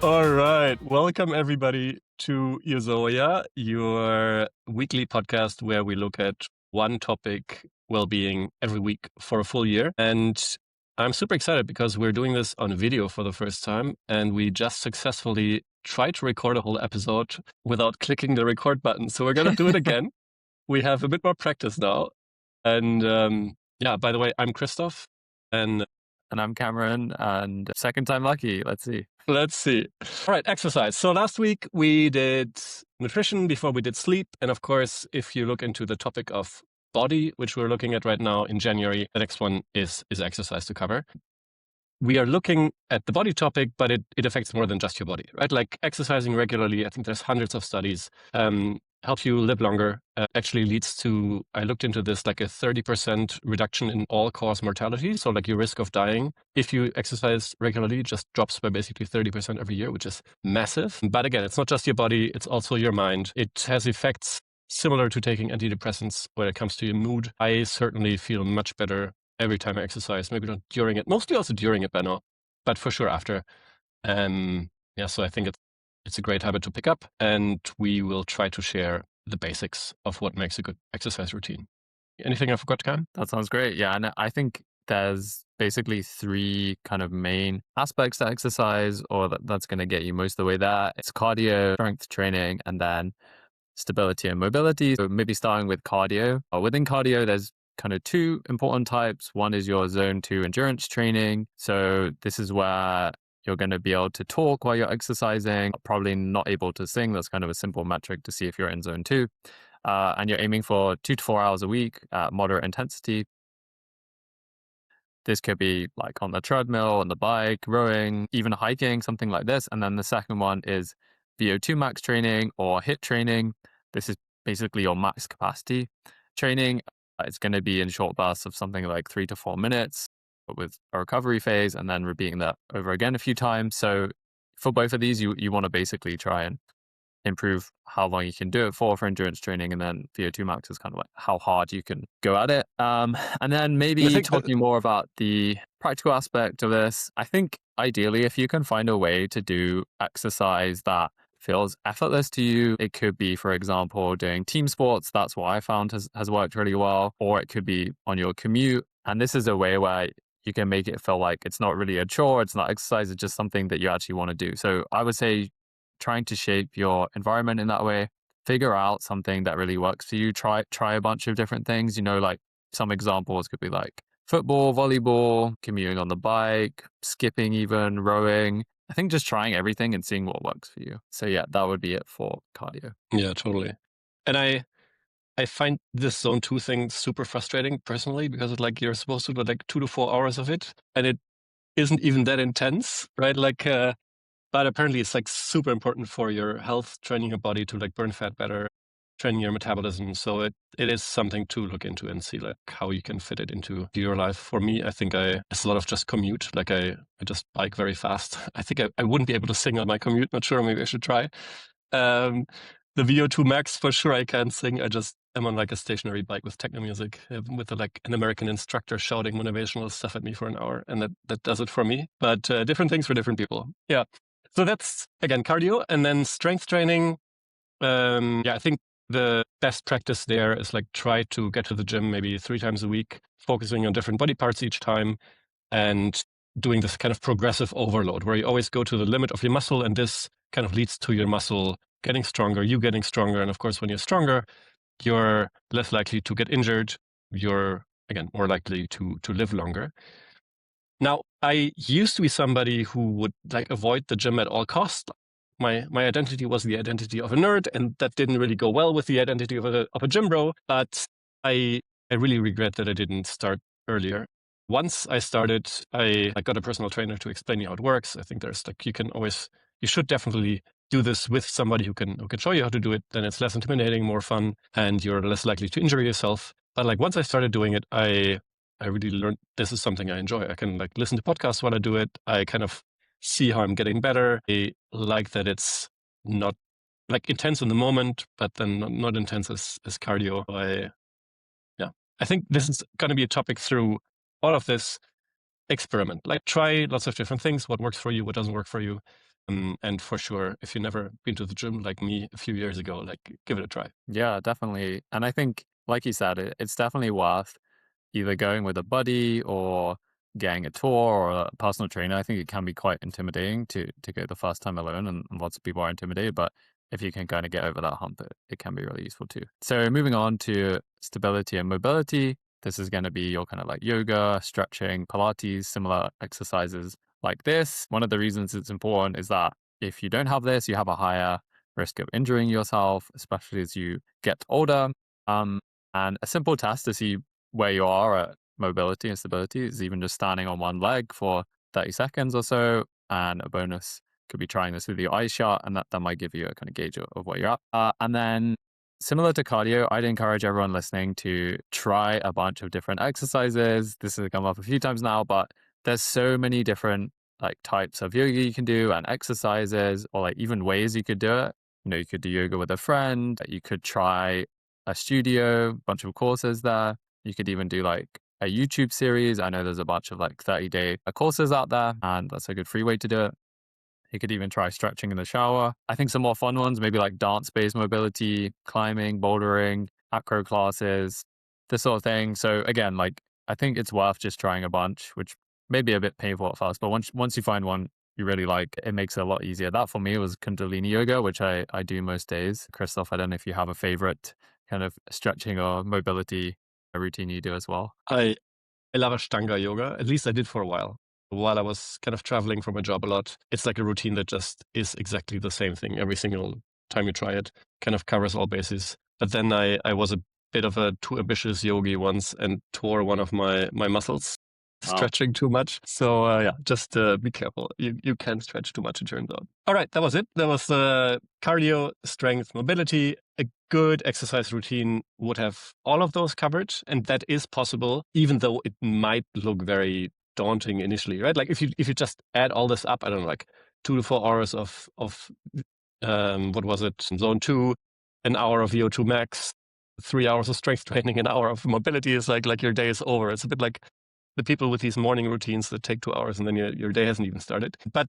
All right. Welcome, everybody, to Euzoia, your weekly podcast where we look at one topic, well-being, every week for a full year. And I'm super excited because we're doing this on video for the first time. And we just successfully tried to record a whole episode without clicking the record button. So we're going to do it again. We have a bit more practice now. And by the way, I'm Christoph. And I'm Cameron, and second time lucky. Let's see. All right, exercise. So last week we did nutrition before we did sleep. And of course, if you look into the topic of body, which we're looking at right now in January, the next one is exercise to cover. We are looking at the body topic, but it affects more than just your body, right? Like exercising regularly, I think there's hundreds of studies, helps you live longer, actually leads to, I looked into this, like a 30% reduction in all-cause mortality. So like your risk of dying, if you exercise regularly, just drops by basically 30% every year, which is massive. But again, it's not just your body, it's also your mind. It has effects similar to taking antidepressants when it comes to your mood. I certainly feel much better every time I exercise, maybe not during it, mostly also during it by now, but for sure after. So I think it's a great habit to pick up, and we will try to share the basics of what makes a good exercise routine. Anything I forgot, Cam? That sounds great. Yeah, and I think there's basically three kind of main aspects to exercise, or that's going to get you most of the way there. It's cardio, strength training, and then stability and mobility. So maybe starting with cardio. Within cardio, there's kind of two important types. One is your zone 2 endurance training. So this is where you're going to be able to talk while you're exercising, probably not able to sing. That's kind of a simple metric to see if you're in zone 2. And you're aiming for 2 to 4 hours a week at moderate intensity. This could be like on the treadmill, on the bike, rowing, even hiking, something like this. And then the second one is VO2 max training or HIIT training. This is basically your max capacity training. It's going to be in short bursts of something like 3 to 4 minutes with a recovery phase, and then repeating that over again a few times. So for both of these, you want to basically try and improve how long you can do it for endurance training, and then VO2 max is kind of like how hard you can go at it. And then maybe talking more about the practical aspect of this, I think ideally if you can find a way to do exercise that feels effortless to you, it could be, for example, doing team sports. That's what I found has worked really well. Or it could be on your commute. And this is a way where you can make it feel like it's not really a chore, it's not exercise, it's just something that you actually want to do. So I would say trying to shape your environment in that way, figure out something that really works for you. Try a bunch of different things. Like some examples could be like football, volleyball, commuting on the bike, skipping, even rowing. I think just trying everything and seeing what works for you. So yeah, that would be it for cardio. Yeah, totally. And I find this zone 2 thing super frustrating personally, because it's like you're supposed to do like 2 to 4 hours of it, and it isn't even that intense, right? Like, but apparently it's like super important for your health, training your body to like burn fat better, training your metabolism. So it is something to look into and see like how you can fit it into your life. For me, I think it's a lot of just commute. Like I just bike very fast. I think I wouldn't be able to sing on my commute. Not sure, maybe I should try. The VO2 max, for sure I can sing. I just am on like a stationary bike with techno music, with like an American instructor shouting motivational stuff at me for an hour. And that does it for me. But different things for different people. Yeah. So that's, again, cardio. And then strength training. I think the best practice there is like try to get to the gym maybe 3 times a week, focusing on different body parts each time, and doing this kind of progressive overload where you always go to the limit of your muscle, and this kind of leads to your muscle getting stronger, you getting stronger. And of course, when you're stronger, you're less likely to get injured. You're, again, more likely to live longer. Now, I used to be somebody who would like avoid the gym at all costs. My identity was the identity of a nerd, and that didn't really go well with the identity of a gym bro. But I really regret that I didn't start earlier. Once I started, I got a personal trainer to explain me how it works. I think there's like you should definitely do this with somebody who can show you how to do it. Then it's less intimidating, more fun, and you're less likely to injure yourself. But like once I started doing it, I really learned this is something I enjoy. I can like listen to podcasts while I do it. I kind of see how I'm getting better. I like that it's not like intense in the moment, but then not intense as cardio. I think this is going to be a topic through all of this. Experiment, like try lots of different things, what works for you, what doesn't work for you. And for sure, if you've never been to the gym like me a few years ago, like give it a try. Yeah, definitely. And I think, like you said, it's definitely worth either going with a buddy or getting a tour or a personal trainer. I think it can be quite intimidating to go the first time alone, and lots of people are intimidated. But if you can kind of get over that hump, it can be really useful too. So moving on to stability and mobility, this is going to be your kind of like yoga, stretching, Pilates, similar exercises like this. One of the reasons it's important is that if you don't have this, you have a higher risk of injuring yourself, especially as you get older. And a simple test to see where you are at mobility and stability is even just standing on one leg for 30 seconds or so. And a bonus could be trying this with your eyes shut, and that might give you a kind of gauge of where you're at. And then similar to cardio, I'd encourage everyone listening to try a bunch of different exercises. This has come up a few times now, but there's so many different like types of yoga you can do and exercises, or like even ways you could do it. You could do yoga with a friend. You could try a studio, bunch of courses there. You could even do like a YouTube series. I know there's a bunch of like 30-day courses out there, and that's a good free way to do it. You could even try stretching in the shower. I think some more fun ones, maybe like dance-based mobility, climbing, bouldering, acro classes, this sort of thing. So again, like I think it's worth just trying a bunch, which may be a bit painful at first, but once you find one you really like, it makes it a lot easier. That for me was Kundalini yoga, which I do most days. Christoph, I don't know if you have a favorite kind of stretching or mobility routine you do as well. I love Ashtanga yoga. At least I did for a while. While I was kind of traveling for my job a lot, it's like a routine that just is exactly the same thing every single time you try it. Kind of covers all bases. But then I was a bit of a too ambitious yogi once and tore one of my muscles stretching too much. So yeah, just be careful. You can stretch too much, it turns out. All right, that was it. That was cardio, strength, mobility. A good exercise routine would have all of those covered, and that is possible, even though it might look very daunting initially, right? Like if you just add all this up, I don't know, like 2 to 4 hours of what was it, zone 2, an hour of VO2 max, 3 hours of strength training, an hour of mobility is like your day is over. It's a bit like the people with these morning routines that take 2 hours and then your day hasn't even started. But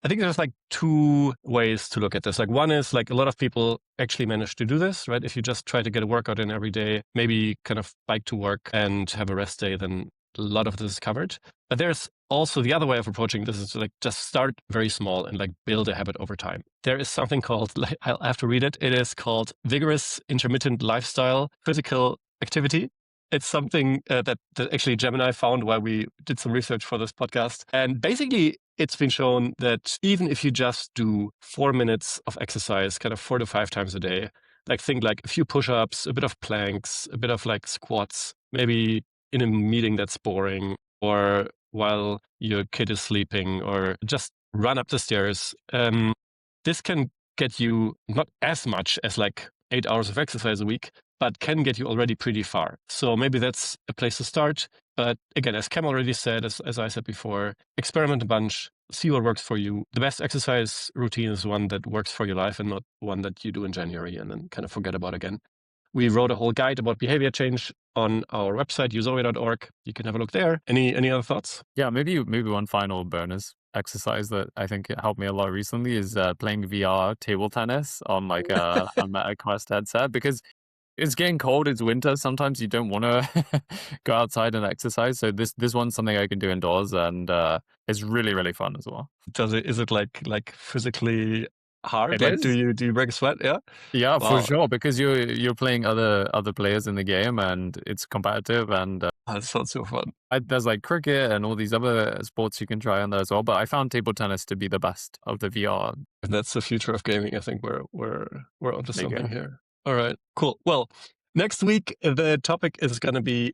I think there's like two ways to look at this. Like one is like a lot of people actually manage to do this, right? If you just try to get a workout in every day, maybe kind of bike to work and have a rest day, then a lot of this is covered. But there's also the other way of approaching this is to like just start very small and like build a habit over time. There is something called, like, I'll have to read it. It is called vigorous intermittent lifestyle physical activity. It's something that actually Gemini found while we did some research for this podcast. And basically, it's been shown that even if you just do 4 minutes of exercise, kind of 4 to 5 times a day, like think like a few push-ups, a bit of planks, a bit of like squats, maybe in a meeting that's boring, or while your kid is sleeping, or just run up the stairs. This can get you not as much as like 8 hours of exercise a week, but can get you already pretty far. So maybe that's a place to start. But again, as Cam already said, as I said before, experiment a bunch, see what works for you. The best exercise routine is one that works for your life and not one that you do in January and then kind of forget about again. We wrote a whole guide about behavior change on our website, euzoia.org. You can have a look there. Any other thoughts? Yeah, maybe one final bonus exercise that I think it helped me a lot recently is playing VR table tennis on like a Meta Quest headset, because it's getting cold. It's winter. Sometimes you don't want to go outside and exercise. So this one's something I can do indoors, and it's really, really fun as well. Is it like physically hard? It Like do is. you break a sweat? Yeah. Yeah, for Wow. sure. Because you're playing other players in the game, and it's competitive. And That sounds so fun. there's like cricket and all these other sports you can try on there as well. But I found table tennis to be the best of the VR. And that's the future of gaming. I think we're onto There you something go. here. All right, cool. Well, next week the topic is going to be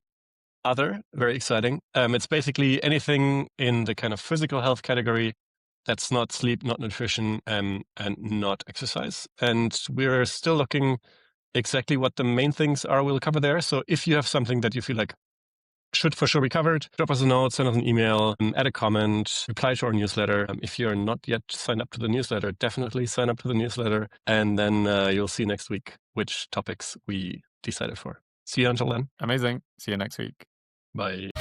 other. Very exciting. It's basically anything in the kind of physical health category that's not sleep, not nutrition, and not exercise. And we're still looking exactly what the main things are. We'll cover there. So if you have something that you feel like should for sure be covered, drop us a note, send us an email, add a comment, reply to our newsletter. If you're not yet signed up to the newsletter, definitely sign up to the newsletter. And then you'll see next week which topics we decided for. See you until then. Amazing. See you next week. Bye.